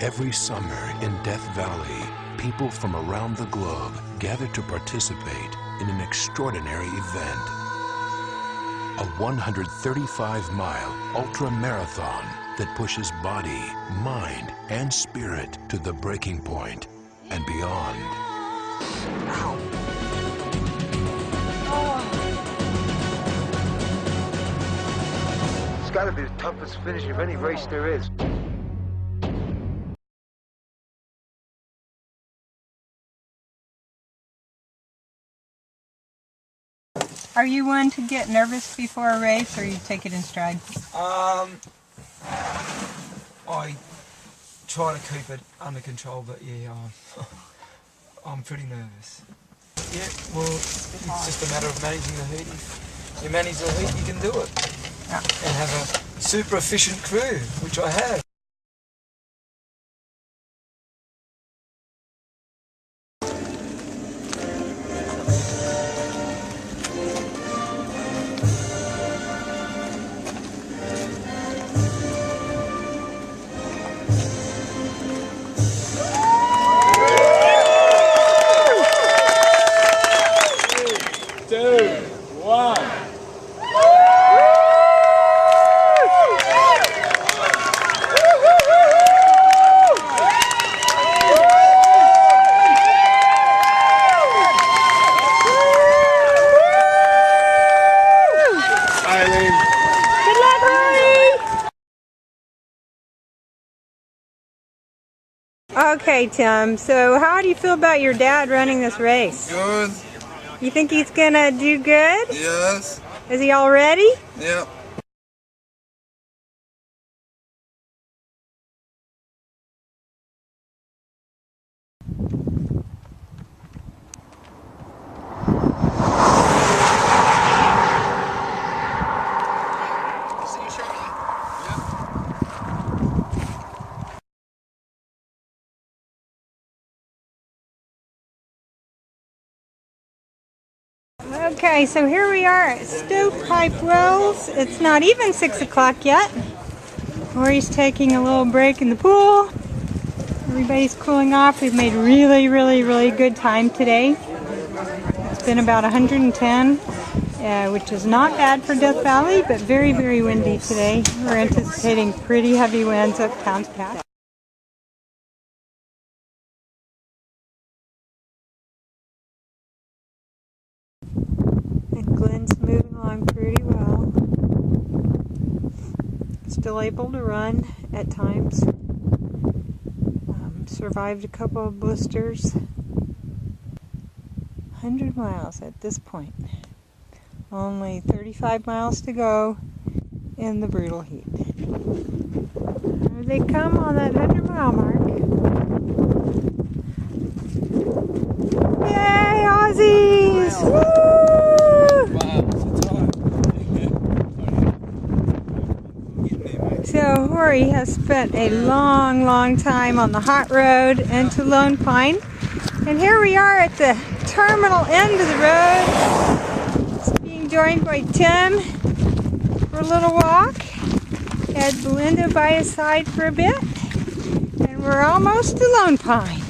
Every summer in Death Valley, people from around the globe gather to participate in an extraordinary event. A 135-mile ultramarathon that pushes body, mind, and spirit to the breaking point and beyond. Ow. It's got to be the toughest finish of any race there is. Are you one to get nervous before a race, or you take it in stride? I try to keep it under control, but yeah, I'm pretty nervous. Yeah, well, it's just a matter of managing the heat. If you manage the heat, you can do it. Yeah. And have a super efficient crew, which I have. Okay, Tim, so how do you feel about your dad running this race? Good. You think he's gonna do good? Yes. Is he all ready? Yep. Okay, so here we are at Stovepipe Wells. It's not even 6 o'clock yet. Horrie's taking a little break in the pool. Everybody's cooling off. We've made really good time today. It's been about 110, which is not bad for Death Valley, but very windy today. We're anticipating pretty heavy winds up Towns Pass. And Glenn's moving along pretty well. Still able to run at times. Survived a couple of blisters. 100 miles at this point. Only 35 miles to go in the brutal heat. Here they come on that 100-mile mark. Yay, Aussies! Woo! So Horrie has spent a long time on the hot road into Lone Pine. And here we are at the terminal end of the road. It's being joined by Tim for a little walk. Had Belinda by his side for a bit. And we're almost to Lone Pine.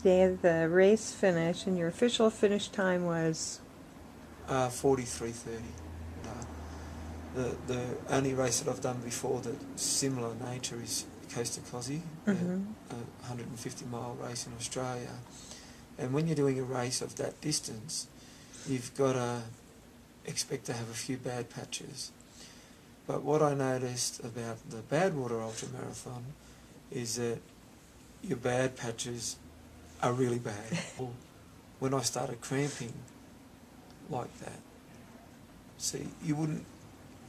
Day of the race finish, and your official finish time was 43:30. The only race that I've done before that similar nature is Coast to Cozzy, a 150-mile race in Australia. And when you're doing a race of that distance, you've got to expect to have a few bad patches. But what I noticed about the Badwater Ultramarathon is that your bad patches are really bad. When I started cramping like that, see, you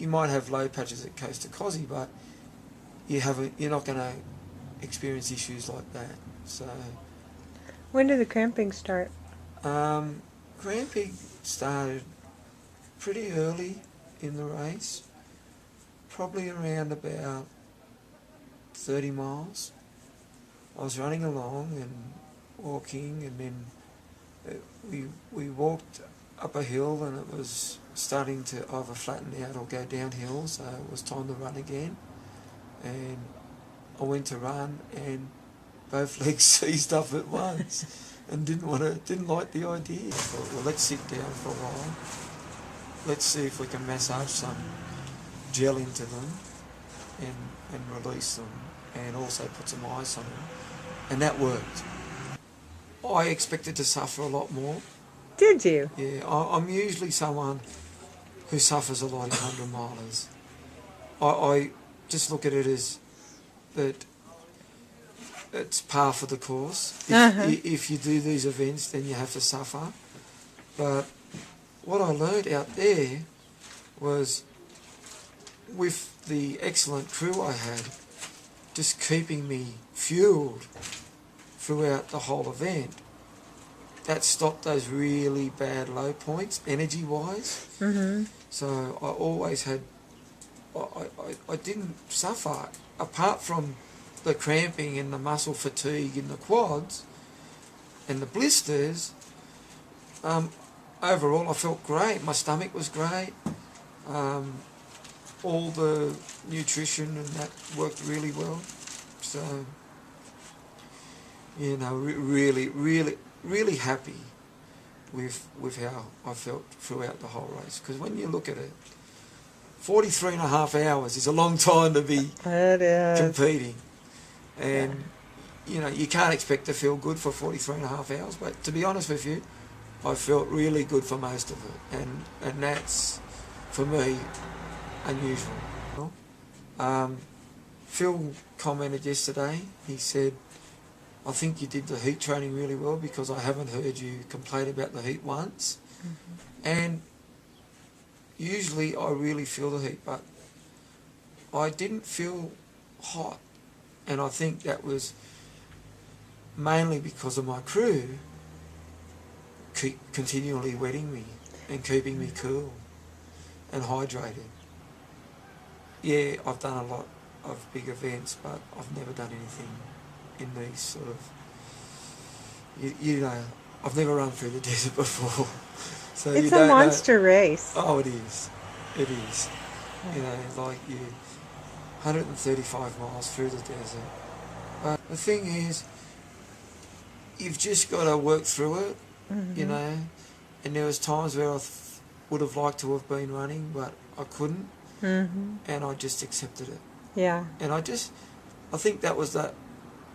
might have low patches at Coast to Cozzy, but you're not going to experience issues like that. So, when did the cramping start? Cramping started pretty early in the race, probably around about 30 miles. I was running along and walking, and then we walked up a hill and it was starting to either flatten out or go downhill, so it was time to run again. And I went to run and both legs seized up at once and didn't like the idea. I thought, well, let's sit down for a while. Let's see if we can massage some gel into them and release them, and also put some ice on them. And that worked. I expected to suffer a lot more. Did you? Yeah, I'm usually someone who suffers a lot in 100 milers. I just look at it as that it's par for the course. If you do these events, then you have to suffer. But what I learned out there was, with the excellent crew I had, just keeping me fueled throughout the whole event, that stopped those really bad low points, energy-wise. So I always had, I didn't suffer, apart from the cramping and the muscle fatigue in the quads and the blisters. Overall I felt great, my stomach was great, all the nutrition and that worked really well. So, you know, really happy with how I felt throughout the whole race. Because when you look at it, 43.5 hours is a long time to be competing. And, you know, you can't expect to feel good for 43.5 hours. But to be honest with you, I felt really good for most of it. And that's, for me, unusual. Phil commented yesterday, he said, I think you did the heat training really well, because I haven't heard you complain about the heat once. And usually I really feel the heat, but I didn't feel hot. And I think that was mainly because of my crew continually wetting me and keeping me cool and hydrated. Yeah, I've done a lot of big events, but I've never done anything in these sort of, you know, I've never run through the desert before. So it's a monster race. Oh, it is. It is. You know, like 135 miles through the desert. But the thing is, you've just got to work through it, you know. And there was times where I would have liked to have been running, but I couldn't. And I just accepted it. Yeah. And I think that was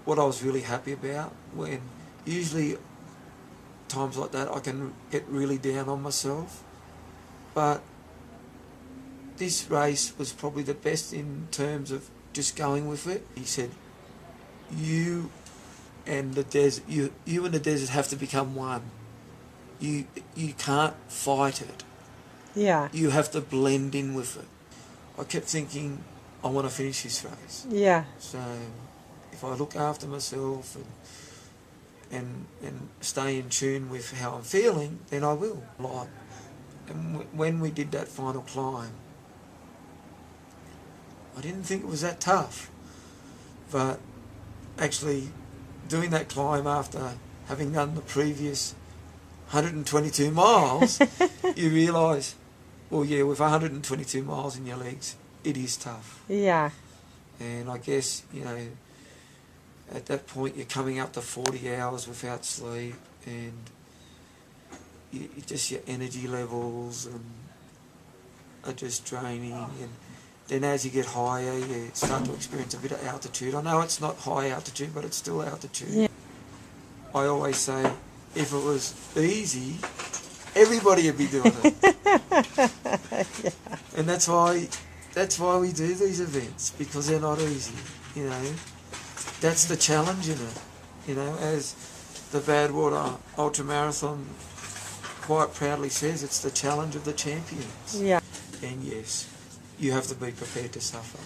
what I was really happy about, when usually times like that I can get really down on myself. But this race was probably the best in terms of just going with it. He said, you and the desert, you and the desert have to become one. You can't fight it. Yeah. You have to blend in with it. I kept thinking, I want to finish this race. Yeah. So if I look after myself and stay in tune with how I'm feeling, then I will. And when we did that final climb, I didn't think it was that tough. But actually doing that climb after having done the previous 122 miles, you realise, well, yeah, with 122 miles in your legs, it is tough. Yeah. And I guess, you know, at that point you're coming up to 40 hours without sleep, and just your energy levels are just draining. And then as you get higher, you start to experience a bit of altitude. I know it's not high altitude, but it's still altitude. Yeah. I always say, if it was easy, everybody would be doing it. Yeah. And that's why we do these events, because they're not easy, you know. That's the challenge in it, you know. As the Badwater Ultramarathon quite proudly says, it's the challenge of the champions. Yeah. And yes, you have to be prepared to suffer.